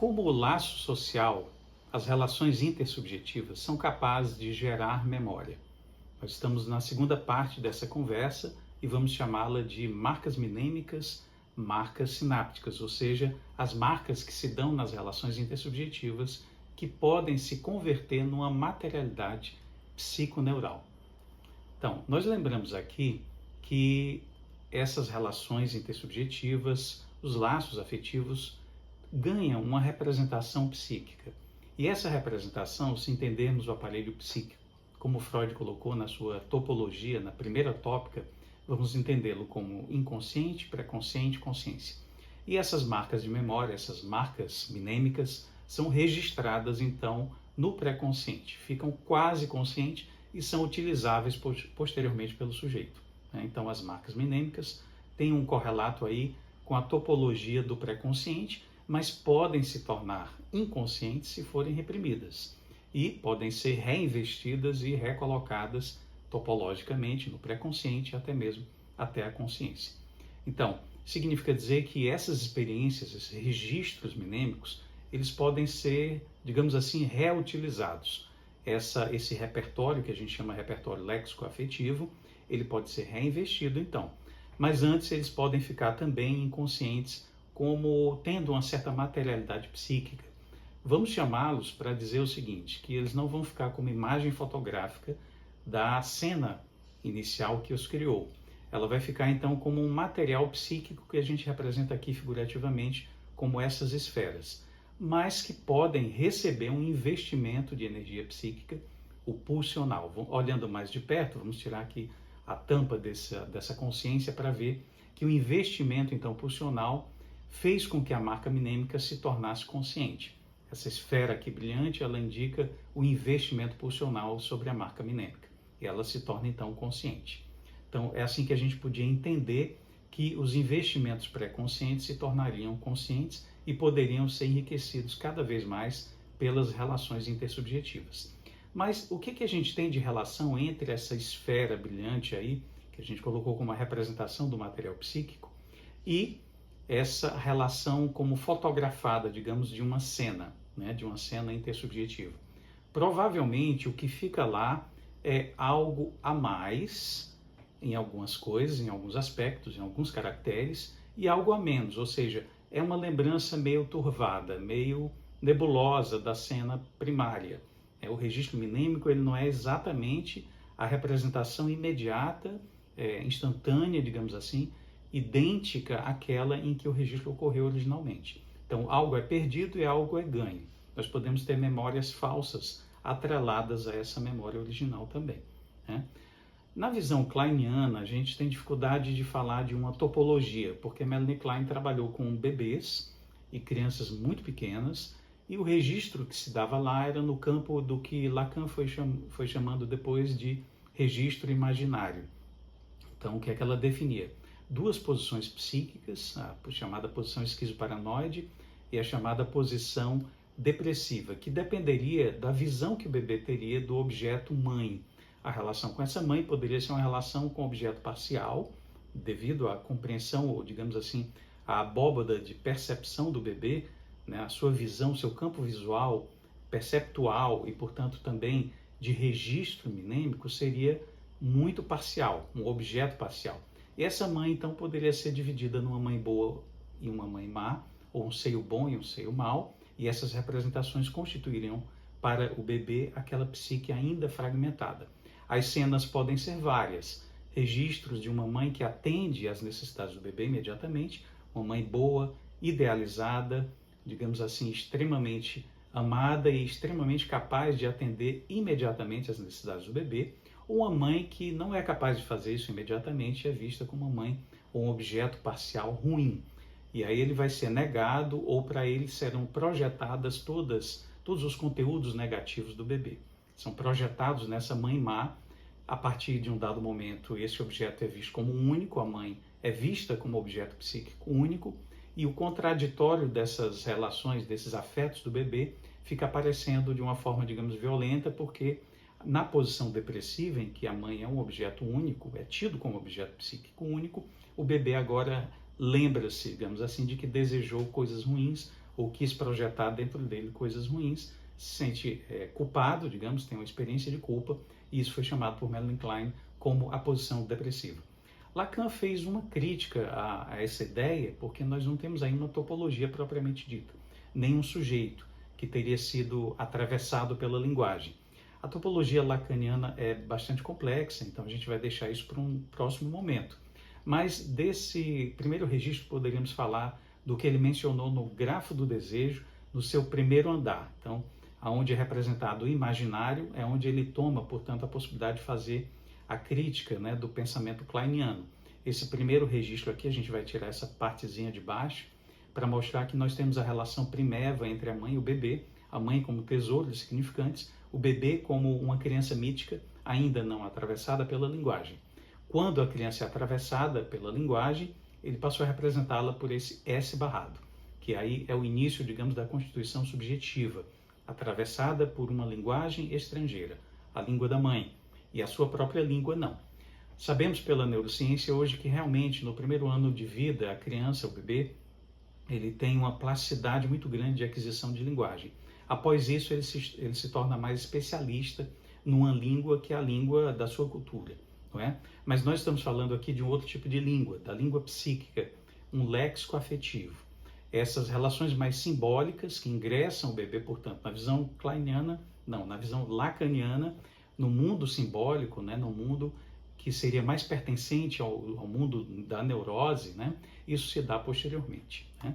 Como o laço social, as relações intersubjetivas são capazes de gerar memória. Nós estamos na segunda parte dessa conversa e vamos chamá-la de marcas mnêmicas, marcas sinápticas, ou seja, as marcas que se dão nas relações intersubjetivas que podem se converter numa materialidade psiconeural. Então, nós lembramos aqui que essas relações intersubjetivas, os laços afetivos, ganham uma representação psíquica. E essa representação, se entendermos o aparelho psíquico, como Freud colocou na sua topologia, na primeira tópica, vamos entendê-lo como inconsciente, pré-consciente, consciência. E essas marcas de memória, essas marcas mnêmicas, são registradas, então, no pré-consciente. Ficam quase conscientes e são utilizáveis posteriormente pelo sujeito. Então, as marcas mnêmicas têm um correlato aí com a topologia do pré-consciente, mas podem se tornar inconscientes se forem reprimidas e podem ser reinvestidas e recolocadas topologicamente no pré-consciente, até mesmo até a consciência. Então, significa dizer que essas experiências, esses registros mnêmicos, eles podem ser, digamos assim, reutilizados. Esse repertório, que a gente chama repertório léxico-afetivo, ele pode ser reinvestido, então. Mas antes eles podem ficar também inconscientes, como tendo uma certa materialidade psíquica. Vamos chamá-los para dizer o seguinte, que eles não vão ficar como imagem fotográfica da cena inicial que os criou. Ela vai ficar então como um material psíquico que a gente representa aqui figurativamente como essas esferas, mas que podem receber um investimento de energia psíquica, o pulsional. Olhando mais de perto, vamos tirar aqui a tampa dessa consciência para ver que o investimento então pulsional fez com que a marca mnêmica se tornasse consciente. Essa esfera aqui brilhante, ela indica o investimento pulsional sobre a marca mnêmica. E ela se torna, então, consciente. Então, é assim que a gente podia entender que os investimentos pré-conscientes se tornariam conscientes e poderiam ser enriquecidos cada vez mais pelas relações intersubjetivas. Mas o que a gente tem de relação entre essa esfera brilhante aí, que a gente colocou como uma representação do material psíquico, e essa relação como fotografada, digamos, de uma cena, de uma cena intersubjetiva? Provavelmente o que fica lá é algo a mais em algumas coisas, em alguns aspectos, em alguns caracteres, e algo a menos, ou seja, é uma lembrança meio turvada, meio nebulosa da cena primária. O registro mnêmico ele não é exatamente a representação imediata, instantânea, digamos assim, idêntica àquela em que o registro ocorreu originalmente. Então, algo é perdido e algo é ganho. Nós podemos ter memórias falsas atreladas a essa memória original também. Na visão kleiniana, a gente tem dificuldade de falar de uma topologia, porque Melanie Klein trabalhou com bebês e crianças muito pequenas, e o registro que se dava lá era no campo do que Lacan foi chamando depois de registro imaginário. Então, o que é que ela definia? Duas posições psíquicas, a chamada posição esquizoparanoide e a chamada posição depressiva, que dependeria da visão que o bebê teria do objeto mãe. A relação com essa mãe poderia ser uma relação com o objeto parcial, devido à compreensão, ou digamos assim, à abóbada de percepção do bebê, a sua visão, seu campo visual, perceptual e, portanto, também de registro mnêmico seria muito parcial, um objeto parcial. E essa mãe, então, poderia ser dividida numa mãe boa e uma mãe má, ou um seio bom e um seio mau, e essas representações constituiriam para o bebê aquela psique ainda fragmentada. As cenas podem ser várias, registros de uma mãe que atende às necessidades do bebê imediatamente, uma mãe boa, idealizada, digamos assim, extremamente amada e extremamente capaz de atender imediatamente às necessidades do bebê, ou uma mãe que não é capaz de fazer isso imediatamente e é vista como uma mãe ou um objeto parcial ruim. E aí ele vai ser negado ou para ele serão projetadas todos os conteúdos negativos do bebê. São projetados nessa mãe má. A partir de um dado momento, esse objeto é visto como único, a mãe é vista como objeto psíquico único, e o contraditório dessas relações, desses afetos do bebê, fica aparecendo de uma forma, digamos, violenta, porque na posição depressiva, em que a mãe é um objeto único, é tido como objeto psíquico único, o bebê agora lembra-se, digamos assim, de que desejou coisas ruins ou quis projetar dentro dele coisas ruins, se sente culpado, digamos, tem uma experiência de culpa, e isso foi chamado por Melanie Klein como a posição depressiva. Lacan fez uma crítica a essa ideia, porque nós não temos aí uma topologia propriamente dita, nem um sujeito que teria sido atravessado pela linguagem. A topologia lacaniana é bastante complexa, então a gente vai deixar isso para um próximo momento. Mas desse primeiro registro poderíamos falar do que ele mencionou no grafo do desejo, no seu primeiro andar. Então, aonde é representado o imaginário, é onde ele toma, portanto, a possibilidade de fazer a crítica, né, do pensamento kleiniano. Esse primeiro registro aqui, a gente vai tirar essa partezinha de baixo para mostrar que nós temos a relação primeva entre a mãe e o bebê, a mãe como tesouro de significantes, o bebê como uma criança mítica, ainda não atravessada pela linguagem. Quando a criança é atravessada pela linguagem, ele passou a representá-la por esse S barrado, que aí é o início, digamos, da constituição subjetiva, atravessada por uma linguagem estrangeira, a língua da mãe, e a sua própria língua não. Sabemos pela neurociência hoje que realmente no primeiro ano de vida, a criança, o bebê, ele tem uma plasticidade muito grande de aquisição de linguagem. Após isso, ele se torna mais especialista numa língua que é a língua da sua cultura, não é? Mas nós estamos falando aqui de um outro tipo de língua, da língua psíquica, um léxico afetivo. Essas relações mais simbólicas que ingressam o bebê, portanto, na visão kleiniana, não, na visão lacaniana, no mundo simbólico, né, no mundo que seria mais pertencente ao mundo da neurose, né, isso se dá posteriormente, né?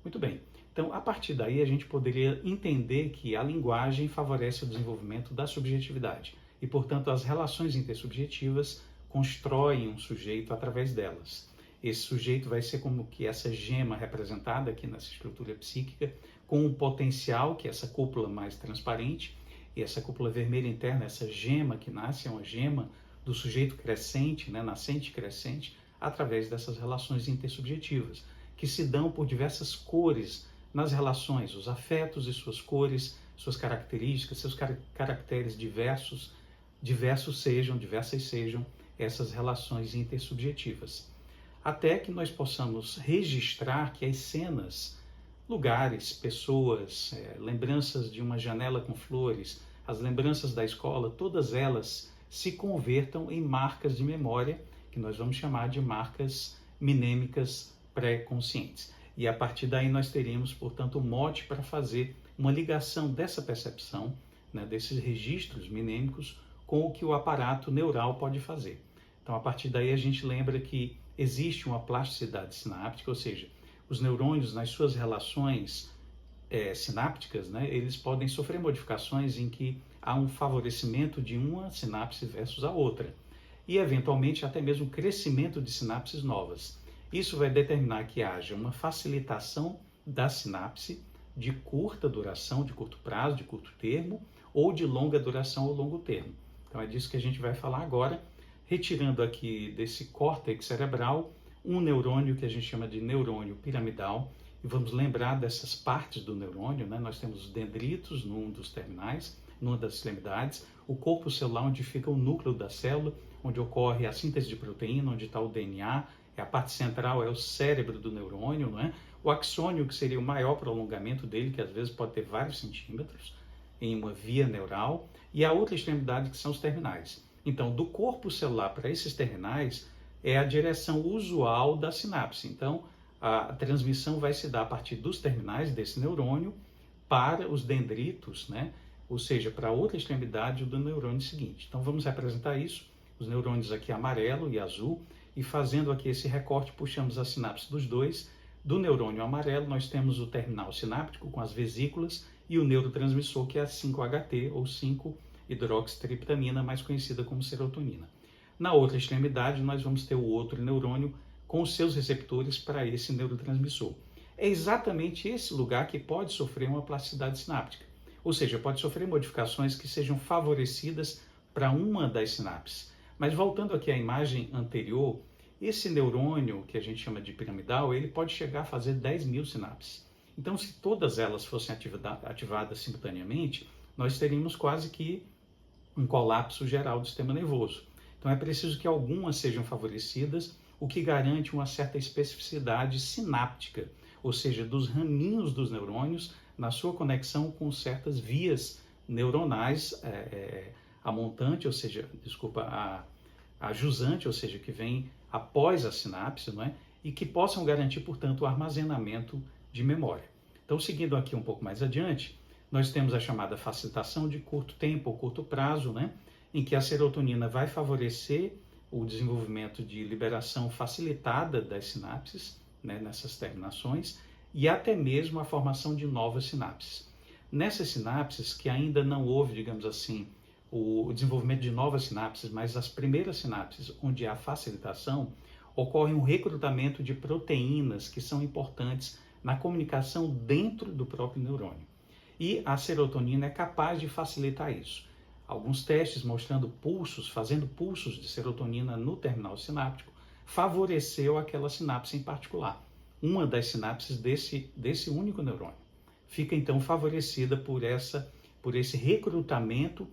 Muito bem, então a partir daí a gente poderia entender que a linguagem favorece o desenvolvimento da subjetividade e, portanto, as relações intersubjetivas constroem um sujeito através delas. Esse sujeito vai ser como que essa gema representada aqui nessa estrutura psíquica, com um potencial, que é essa cúpula mais transparente, e essa cúpula vermelha interna, essa gema que nasce, é uma gema do sujeito crescente, né, nascente e crescente, através dessas relações intersubjetivas, que se dão por diversas cores nas relações, os afetos e suas cores, suas características, seus caracteres diversas sejam essas relações intersubjetivas. Até que nós possamos registrar que as cenas, lugares, pessoas, lembranças de uma janela com flores, as lembranças da escola, todas elas se convertam em marcas de memória, que nós vamos chamar de marcas minêmicas pré-conscientes. E a partir daí nós teríamos, portanto, um mote para fazer uma ligação dessa percepção, né, desses registros minêmicos, com o que o aparato neural pode fazer. Então, a partir daí a gente lembra que existe uma plasticidade sináptica, ou seja, os neurônios nas suas relações sinápticas, né, eles podem sofrer modificações em que há um favorecimento de uma sinapse versus a outra e, eventualmente, até mesmo crescimento de sinapses novas. Isso vai determinar que haja uma facilitação da sinapse de curta duração, de curto prazo, de curto termo, ou de longa duração ou longo termo. Então é disso que a gente vai falar agora, retirando aqui desse córtex cerebral um neurônio que a gente chama de neurônio piramidal, e vamos lembrar dessas partes do neurônio, né? Nós temos os dendritos num dos terminais, numa das extremidades, o corpo celular onde fica o núcleo da célula, onde ocorre a síntese de proteína, onde está o DNA, a parte central é o cérebro do neurônio, não é? O axônio, que seria o maior prolongamento dele, que às vezes pode ter vários centímetros, em uma via neural, e a outra extremidade, que são os terminais. Então, do corpo celular para esses terminais é a direção usual da sinapse. Então, a transmissão vai se dar a partir dos terminais desse neurônio para os dendritos, né? Ou seja, para a outra extremidade do neurônio seguinte. Então, vamos representar isso, os neurônios aqui amarelo e azul, e fazendo aqui esse recorte, puxamos a sinapse dos dois. Do neurônio amarelo, nós temos o terminal sináptico com as vesículas e o neurotransmissor, que é a 5-HT, ou 5-hidroxitriptamina, mais conhecida como serotonina. Na outra extremidade, nós vamos ter o outro neurônio com os seus receptores para esse neurotransmissor. É exatamente esse lugar que pode sofrer uma plasticidade sináptica, ou seja, pode sofrer modificações que sejam favorecidas para uma das sinapses. Mas voltando aqui à imagem anterior, esse neurônio, que a gente chama de piramidal, ele pode chegar a fazer 10.000 sinapses. Então, se todas elas fossem ativadas simultaneamente, nós teríamos quase que um colapso geral do sistema nervoso. Então, é preciso que algumas sejam favorecidas, o que garante uma certa especificidade sináptica, ou seja, dos raminhos dos neurônios na sua conexão com certas vias neuronais, a montante, ou seja, a jusante, ou seja, que vem após a sinapse, não é? E que possam garantir, portanto, o armazenamento de memória. Então, seguindo aqui um pouco mais adiante, nós temos a chamada facilitação de curto tempo ou curto prazo, né? Em que a serotonina vai favorecer o desenvolvimento de liberação facilitada das sinapses, né, nessas terminações, e até mesmo a formação de novas sinapses. Nessas sinapses que ainda não houve, digamos assim, o desenvolvimento de novas sinapses, mas as primeiras sinapses onde há facilitação, ocorre um recrutamento de proteínas que são importantes na comunicação dentro do próprio neurônio. E a serotonina é capaz de facilitar isso. Alguns testes mostrando pulsos, fazendo pulsos de serotonina no terminal sináptico, favoreceu aquela sinapse em particular, uma das sinapses desse único neurônio. Fica então favorecida por esse recrutamento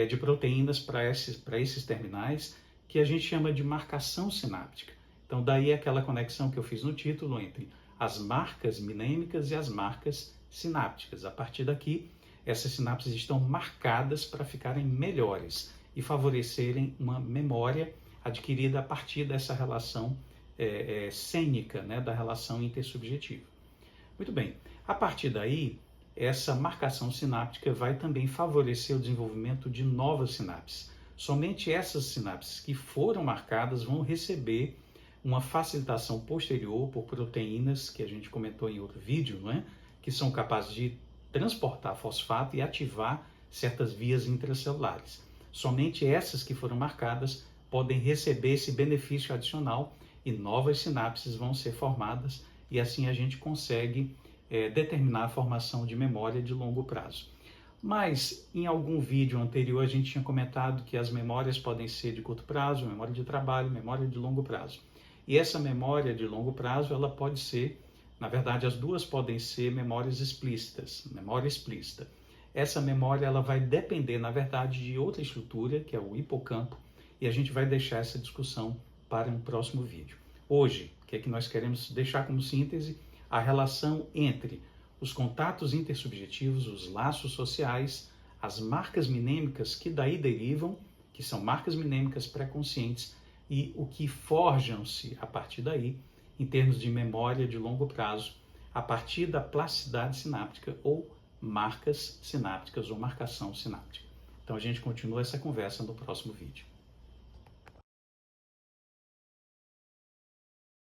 de proteínas para esses terminais, que a gente chama de marcação sináptica. Então, daí aquela conexão que eu fiz no título entre as marcas minêmicas e as marcas sinápticas. A partir daqui, essas sinapses estão marcadas para ficarem melhores e favorecerem uma memória adquirida a partir dessa relação cênica, né, da relação intersubjetiva. Muito bem, a partir daí, essa marcação sináptica vai também favorecer o desenvolvimento de novas sinapses. Somente essas sinapses que foram marcadas vão receber uma facilitação posterior por proteínas que a gente comentou em outro vídeo, não é? Que são capazes de transportar fosfato e ativar certas vias intracelulares. Somente essas que foram marcadas podem receber esse benefício adicional e novas sinapses vão ser formadas e assim a gente consegue determinar a formação de memória de longo prazo. Mas em algum vídeo anterior a gente tinha comentado que as memórias podem ser de curto prazo, memória de trabalho, memória de longo prazo. E essa memória de longo prazo, ela pode ser, na verdade, as duas podem ser memórias explícitas, memória explícita. Essa memória, ela vai depender, na verdade, de outra estrutura, que é o hipocampo, e a gente vai deixar essa discussão para um próximo vídeo. Hoje, o que é que nós queremos deixar como síntese? A relação entre os contatos intersubjetivos, os laços sociais, as marcas minêmicas que daí derivam, que são marcas minêmicas pré-conscientes, e o que forjam-se a partir daí, em termos de memória de longo prazo, a partir da plasticidade sináptica ou marcas sinápticas ou marcação sináptica. Então a gente continua essa conversa no próximo vídeo.